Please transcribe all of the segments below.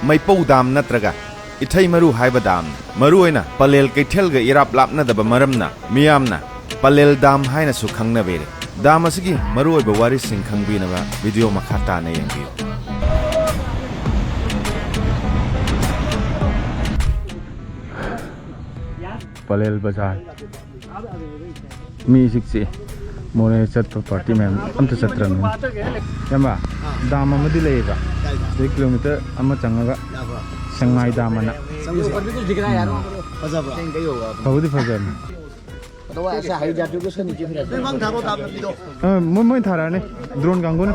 मैपौ दाम नत्रगा इथै मरु हाइबा दाम मरु ओइना पलेल कैथेलगा इराप लापनदबा मरमना मियामना पलेल दाम हाइनसु खंगनबेरे दाम असगी मरु ओइबा वारिसिंग खंगबिनबा वीडियो मखा ताना यंगियो पलेल बाजार मी सिक्से मोरे चत पार्टी में अमत चत्रम यमा दाम अमदि लेबा 1 किलोमीटर अमा चंगगा संगाई दामना फजबदी फजब मोय थाराने ड्रोन गांगोन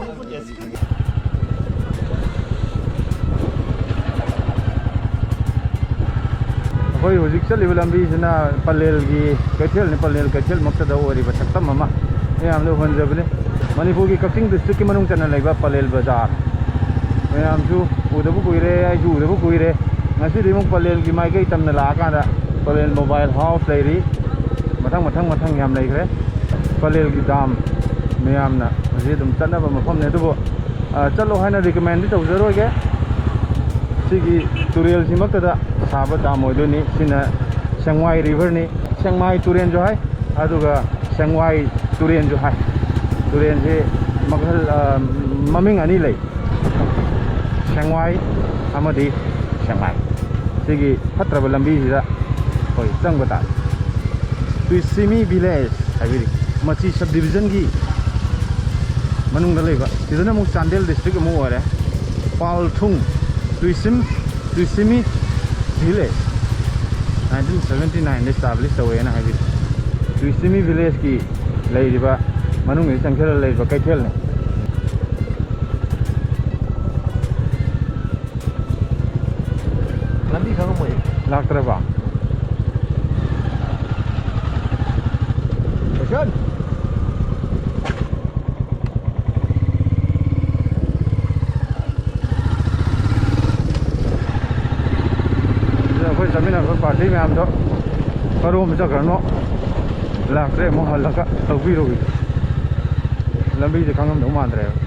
कोई हुजिक चलिब लंबीजना पलेल की कैथेल ने पलेल कैथेल मक्सद ओरिबा सक्तम अमा यामले होनजबने मणिपुर की कक्चिंग डिस्ट्रिक्ट की मनुंग चना लेबा पलेल बाजार यामसु उदबु कुइरे आइजु उदबु कुइरे ngasi di mung पलेल की माइकै तमना लाकादा पलेल मोबाइल हाउस लेरी मथंग याम लेखरे पलेल की दाम मयामना हजि दम चनबा मफम ने दुबो चलो हाइना रिकमेंड तौजरोगे सिगी तुरेल सिमकदा साबा दाम ओइदोनी सिना सेंगवाई रिवर नि सेंगमाई तुरेन जो है अदुगा सेंगवाई तुरेन जो है तुरेन से मगल ममिंग अनि लै सेंगवाई अमदी सेंगमाई सिगी फत्रबा लंबी सिदा होय चंगबता तुइसिमी विलेज हाइबिरि मची सब डिवीजन की मनुंग लेबा सिदना मु चांदेल डिस्ट्रिक्ट मु ओरे पालथुंग Tuisimi village 1979 established away na habi Tuisimi village की लेरिबा मनुंग नि संखेल लेबा कैथेल ने लंबी खंग मोय लाक्तरबा Good. पार्टी में हम तो करो मुझे करनो लाखरे मोहल्ला का तभी रोगी लंबी से खंगम तो मान रहे हो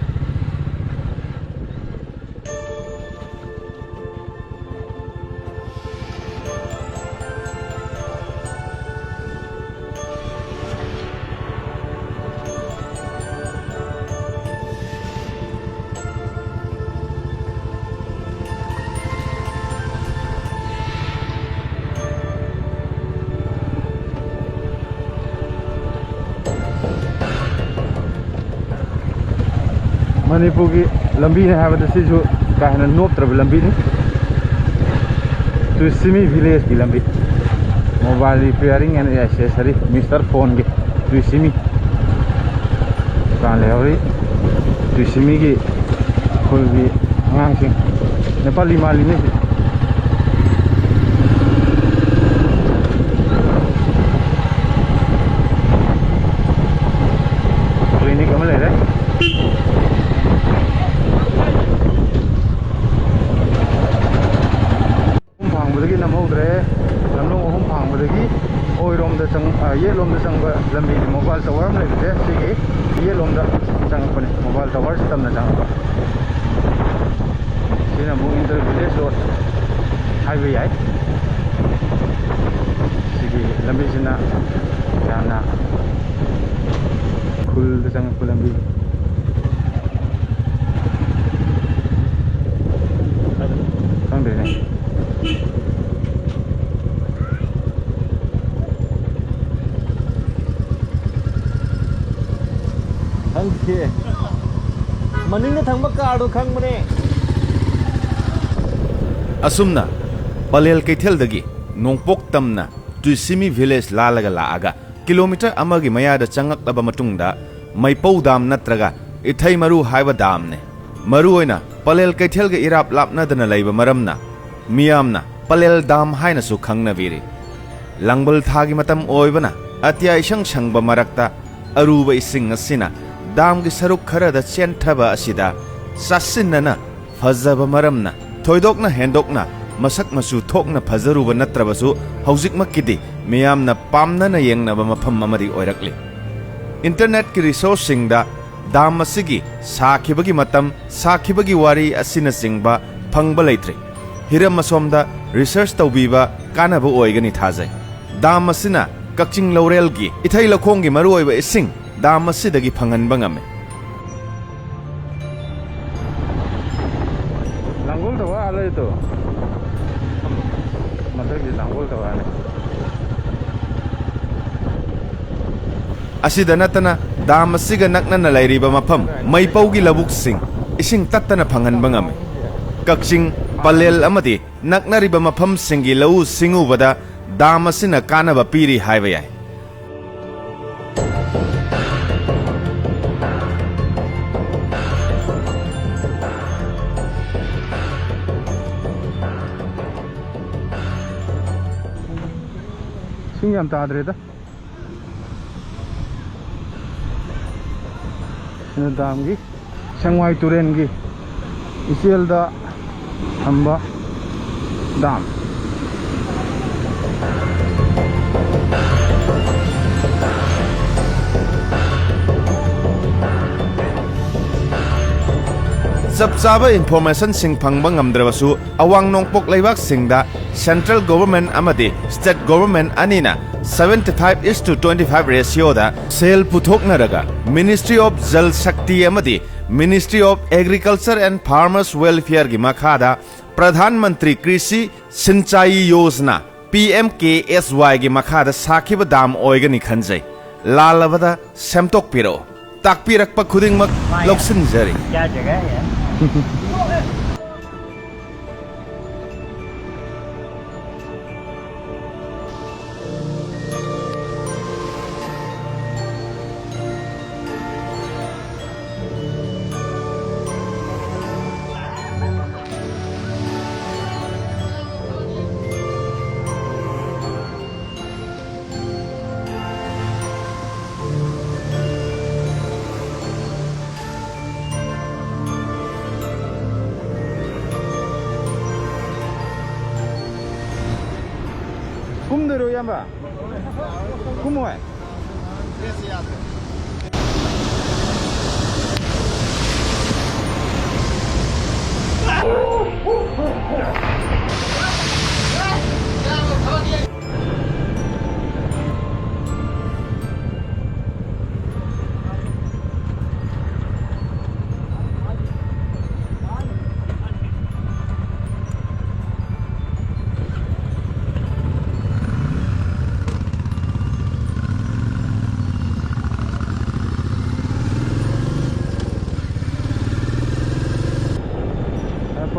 मणिपुर की लंबी है जो कहना नोपत्रब लंबी नहीं तुइसिमी विलेज की लंबी mobile repairing and accessory mister phone की तुइसिमी काले और तुइसिमी की खुल की आंसिंग नेपाली माली नहीं क्लिनिक में ले रहे ये लोम चंग लंबी मोबाइल टावर में लेते सिगी ये लोम चंगपने मोबाइल टावर तम चंग सिना मु इंटर विलेज रोड हाईवे है सिगी लंबी सिना याना खुल चंग लंबी संग दे मनिंग थंग कार खंगने असुमना पलेल कैथेलदगी नोंपोक तमना तुइसिमी विलेज लालगा लागा किलोमीटर अमगी मयादा चंगक्लबा मतुंगदा मैपौ दाम नत्रगा इथै मरु हाइबा दामने मरु ओइना पलेल कैथेलगा इराप लापनदना लैबा मरमना मियामना पलेल दाम हाइनसु खंगनबेरे लंगबल थागी मतम ओइबना अत्या इशंग संगबा मरक्ता अरुबा इसिंग असिना दाम की सरुक खरदा चेंथबा असिदा सासिनना फजबा मरमना थोइदोकना हेंदोकना मसक मसु थोकना फजरुबा नत्रबसु हौजिकमक्किदि मियामना पामनना येंगनबा मफम अमरि ओइरक्लि इंटरनेट की रिसोर्स सिंगदा दाम असिगी साखिबगी मतम साखिबगी वारी असिना सिंगबा फंगबा लैथ्रे हिरम असोमदा रिसर्च तौबीबा कानब ओइगनी थाजै दाम असिना कक्चिंग लौरेलगी इथै लखोंगी मरुओइबा इसिंग दाम असिदगी फंगनबा ngame Langgol tawa ala itu. Masa di langgol tawa ne. asida natana dam asiga nakna lairiba mafam maipaugi labuk sing ising tattana phanganba ngame kakching palel amadi naknariba mafam singi lau singu bada dam asina kanaba piri haiba yai Sing yam tadre da. Ina dam gi Sangwai Turen gi Isiel da hamba dam. Zap zaba information sing phangbang ngamdrabasu awang nongpok leibak singda central government amadi state government anina 75:25 ratio da sale puthoknaraga Ministry of Jal Shakti amadi Ministry of Agriculture and Farmers Welfare gi makhada Pradhan Mantri Krishi Sinchai Yojana PMKSY gi makhada sakhiba dam oigani khanjai lalabada semtok piro takpirakpa khudingmak loksinjari क्या जगह है Kumdero yamba. Kumoy.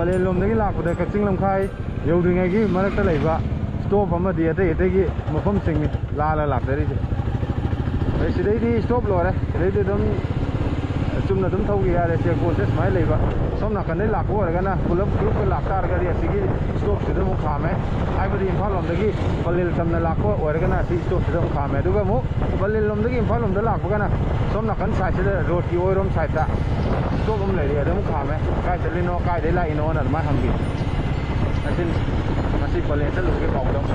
Palel lom dagi lakpada Kaching Lamkhai yaudringai marakta leiba stop amadi atai mafam sing lala lakdari se sidai di stop lore sidai di dum chumna dum thaugi yare se ko se smai leiba somna kan dai lakko organa pulap laktar gari asigi stop sidai mo khame aibadi imphal lom dagi palel tamna lakko organa si stop sidai mo khame duga mo palel lom dagi imphal lom da lakko kana somna kan side sidai road ki oirom side ta stop om lai dia mo khame kai selino kai dai la ino na ma hambi asin masih palel sa luge paudong